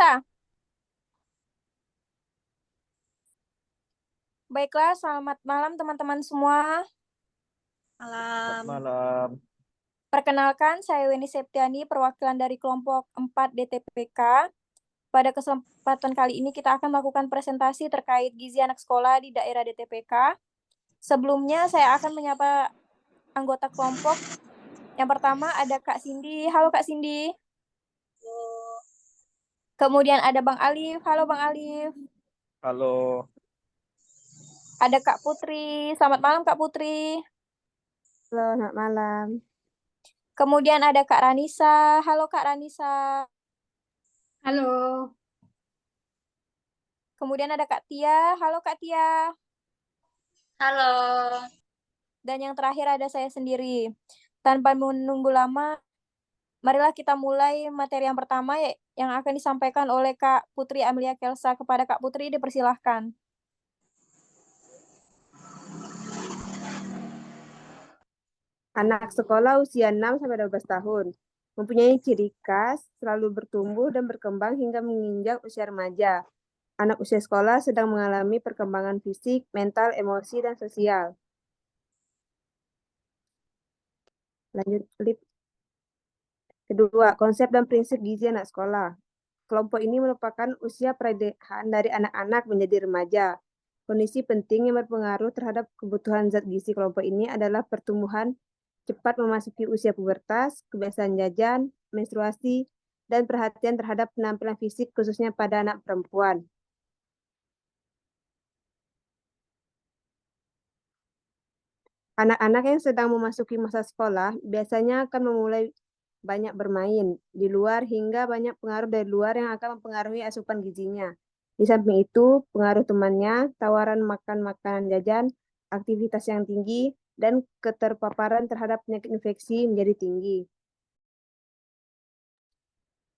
Sa. Baiklah, selamat malam teman-teman semua. Selamat Malam. malam. Perkenalkan, saya Weni Septiani, perwakilan dari kelompok 4 DTPK. Pada kesempatan kali ini kita akan melakukan presentasi terkait gizi anak sekolah di daerah DTPK. Sebelumnya saya akan menyapa anggota kelompok. Yang pertama ada Kak Cindy. Halo Kak Cindy. Kemudian ada Bang Alif. Halo Bang Alif. Halo. Ada Kak Putri. Selamat malam Kak Putri. Halo, selamat malam. Kemudian ada Kak Ranisa. Halo Kak Ranisa. Halo. Kemudian ada Kak Tia. Halo Kak Tia. Halo. Dan yang terakhir ada saya sendiri. Tanpa menunggu lama, marilah kita mulai materi yang pertama yang akan disampaikan oleh Kak Putri Amelia Kelsa. Kepada Kak Putri dipersilahkan. Anak sekolah usia 6-12 tahun mempunyai ciri khas selalu bertumbuh dan berkembang hingga menginjak usia remaja. Anak usia sekolah sedang mengalami perkembangan fisik, mental, emosi, dan sosial. Lanjut, Lip. Kedua, konsep dan prinsip gizi anak sekolah. Kelompok ini merupakan usia perbedaan dari anak-anak menjadi remaja. Kondisi penting yang berpengaruh terhadap kebutuhan zat gizi kelompok ini adalah pertumbuhan cepat memasuki usia pubertas, kebiasaan jajan, menstruasi, dan perhatian terhadap penampilan fisik khususnya pada anak perempuan. Anak-anak yang sedang memasuki masa sekolah biasanya akan memulai banyak bermain di luar hingga banyak pengaruh dari luar yang akan mempengaruhi asupan gizinya. Di samping itu, pengaruh temannya, tawaran makan makanan jajan, aktivitas yang tinggi, dan keterpaparan terhadap penyakit infeksi menjadi tinggi.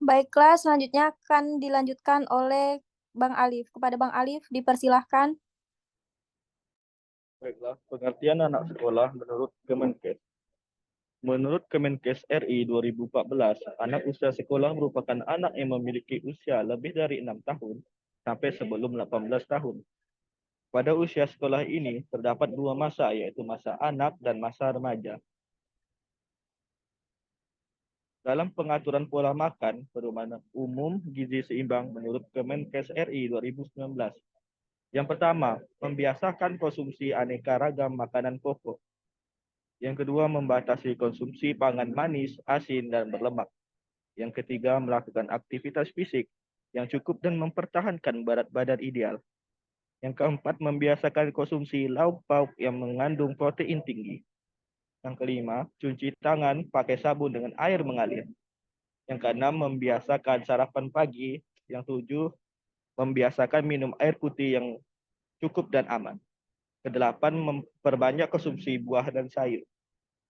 Baiklah, selanjutnya akan dilanjutkan oleh Bang Alif. Kepada Bang Alif dipersilahkan. Baiklah, pengertian anak sekolah menurut Kemenkes. Menurut Kemenkes RI 2014, anak usia sekolah merupakan anak yang memiliki usia lebih dari 6 tahun sampai sebelum 18 tahun. Pada usia sekolah ini terdapat dua masa, yaitu masa anak dan masa remaja. Dalam pengaturan pola makan, perumahan umum gizi seimbang menurut Kemenkes RI 2019. Yang pertama, membiasakan konsumsi aneka ragam makanan pokok. Yang kedua, membatasi konsumsi pangan manis, asin, dan berlemak. Yang ketiga, melakukan aktivitas fisik yang cukup dan mempertahankan berat badan ideal. Yang keempat, membiasakan konsumsi lauk pauk yang mengandung protein tinggi. Yang kelima, cuci tangan pakai sabun dengan air mengalir. Yang keenam, membiasakan sarapan pagi. Yang tujuh, membiasakan minum air putih yang cukup dan aman. Kedelapan, memperbanyak konsumsi buah dan sayur.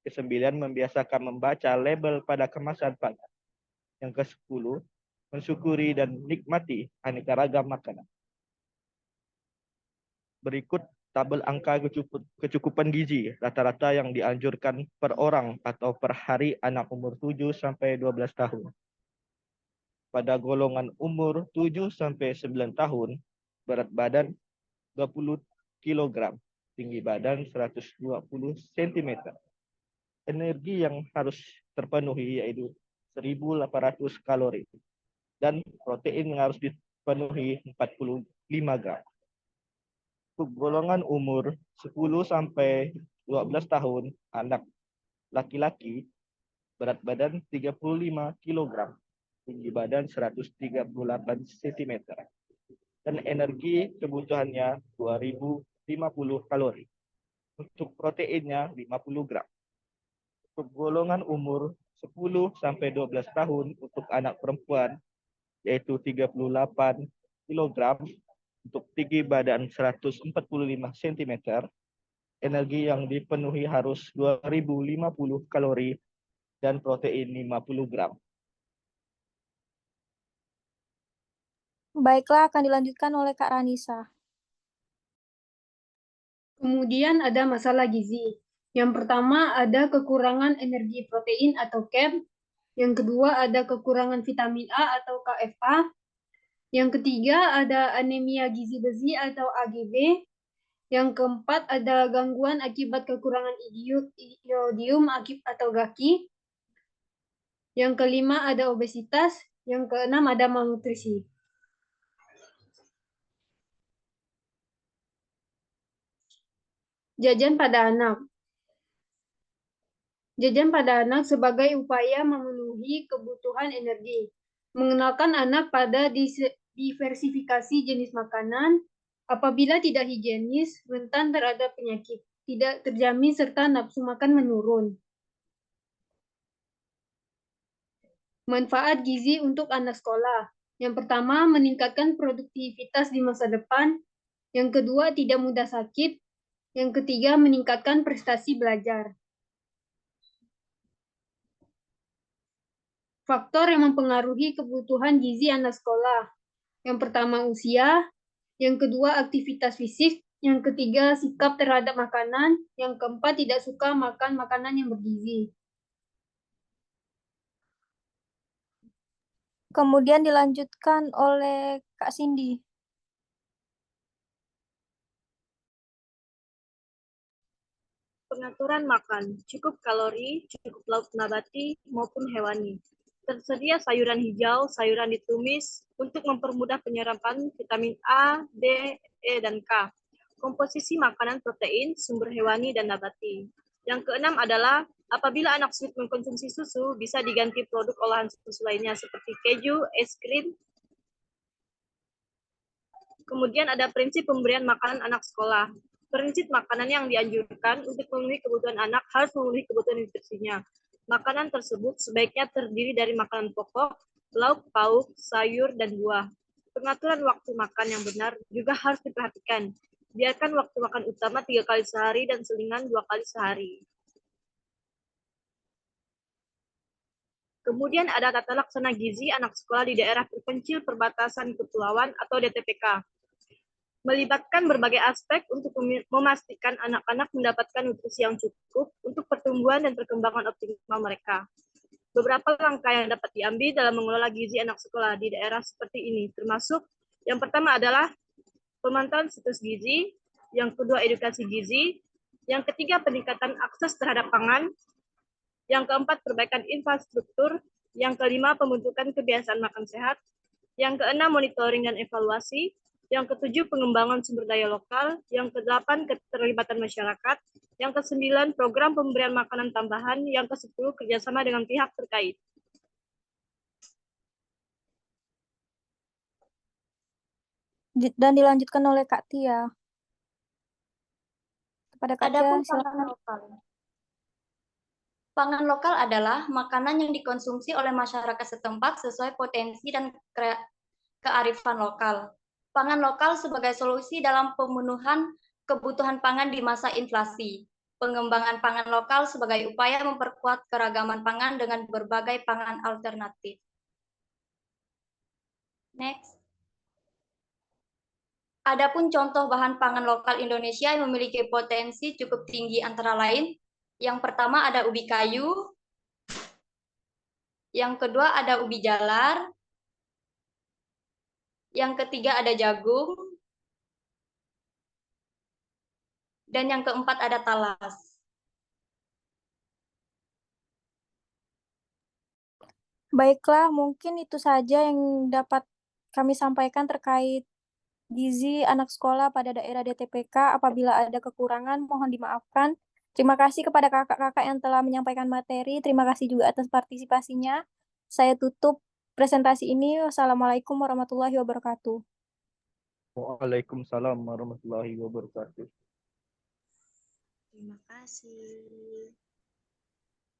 Kesembilan, membiasakan membaca label pada kemasan pangan. Yang ke-10, mensyukuri dan nikmati aneka ragam makanan. Berikut tabel angka kecukupan gizi rata-rata yang dianjurkan per orang atau per hari anak umur 7 sampai 12 tahun. Pada golongan umur 7 sampai 9 tahun, berat badan 20 kg, tinggi badan 120 cm. Energi yang harus terpenuhi yaitu 1.800 kalori dan protein yang harus dipenuhi 45 gram. Untuk golongan umur 10 sampai 12 tahun, anak laki-laki berat badan 35 kg, tinggi badan 138 cm. Dan energi kebutuhannya 2.050 kalori. Untuk proteinnya 50 gram. Untuk golongan umur 10 sampai 12 tahun untuk anak perempuan yaitu 38 kg, untuk tinggi badan 145 cm, energi yang dipenuhi harus 2.050 kalori dan protein 50 gram. Baiklah, akan dilanjutkan oleh Kak Ranisa. Kemudian ada masalah gizi. Yang pertama ada kekurangan energi protein atau KEM. Yang kedua ada kekurangan vitamin A atau KFA. Yang ketiga ada anemia gizi besi atau AGB. Yang keempat ada gangguan akibat kekurangan iodium atau GAKI. Yang kelima ada obesitas. Yang keenam ada malnutrisi. Jajan pada anak. Jajan pada anak sebagai upaya memenuhi kebutuhan energi. Mengenalkan anak pada diversifikasi jenis makanan, apabila tidak higienis, rentan terhadap penyakit, tidak terjamin serta nafsu makan menurun. Manfaat gizi untuk anak sekolah. Yang pertama, meningkatkan produktivitas di masa depan. Yang kedua, tidak mudah sakit. Yang ketiga, meningkatkan prestasi belajar. Faktor yang mempengaruhi kebutuhan gizi anak sekolah. Yang pertama, usia. Yang kedua, aktivitas fisik. Yang ketiga, sikap terhadap makanan. Yang keempat, tidak suka makan makanan yang bergizi. Kemudian dilanjutkan oleh Kak Cindy. Pengaturan makan, cukup kalori, cukup lauk nabati maupun hewani. Tersedia sayuran hijau, sayuran ditumis untuk mempermudah penyerapan vitamin A, D, E, dan K. Komposisi makanan protein, sumber hewani, dan nabati. Yang keenam adalah apabila anak sulit mengkonsumsi susu, bisa diganti produk olahan susu lainnya seperti keju, es krim. Kemudian ada prinsip pemberian makanan anak sekolah. Prinsip makanan yang dianjurkan untuk memenuhi kebutuhan anak harus memenuhi kebutuhan nutrisinya. Makanan tersebut sebaiknya terdiri dari makanan pokok, lauk pauk, sayur, dan buah. Pengaturan waktu makan yang benar juga harus diperhatikan. Biarkan waktu makan utama 3 kali sehari dan selingan 2 kali sehari. Kemudian ada tata laksana gizi anak sekolah di daerah terpencil perbatasan kepulauan atau DTPK. Melibatkan berbagai aspek untuk memastikan anak-anak mendapatkan nutrisi yang cukup untuk pertumbuhan dan perkembangan optimal mereka. Beberapa langkah yang dapat diambil dalam mengelola gizi anak sekolah di daerah seperti ini, termasuk yang pertama adalah pemantauan situs gizi, yang kedua edukasi gizi, yang ketiga peningkatan akses terhadap pangan, yang keempat perbaikan infrastruktur, yang kelima pembentukan kebiasaan makan sehat, yang keenam monitoring dan evaluasi, yang ketujuh pengembangan sumber daya lokal, yang kedelapan keterlibatan masyarakat, yang kesembilan program pemberian makanan tambahan, yang kesepuluh kerjasama dengan pihak terkait. Dan dilanjutkan oleh Kak Tia. Kepada Kak Tia, Adapun pangan silakan. lokal. Pangan lokal adalah makanan yang dikonsumsi oleh masyarakat setempat sesuai potensi dan kearifan lokal. Pangan lokal sebagai solusi dalam pemenuhan kebutuhan pangan di masa inflasi. Pengembangan pangan lokal sebagai upaya memperkuat keragaman pangan dengan berbagai pangan alternatif. Next. Adapun contoh bahan pangan lokal Indonesia yang memiliki potensi cukup tinggi antara lain, yang pertama ada ubi kayu, yang kedua ada ubi jalar, yang ketiga ada jagung, dan yang keempat ada talas. Baiklah, mungkin itu saja yang dapat kami sampaikan terkait gizi anak sekolah pada daerah DTPK. Apabila ada kekurangan, mohon dimaafkan. Terima kasih kepada kakak-kakak yang telah menyampaikan materi. Terima kasih juga atas partisipasinya. Saya tutup presentasi ini. Wassalamualaikum warahmatullahi wabarakatuh. Waalaikumsalam warahmatullahi wabarakatuh. Terima kasih.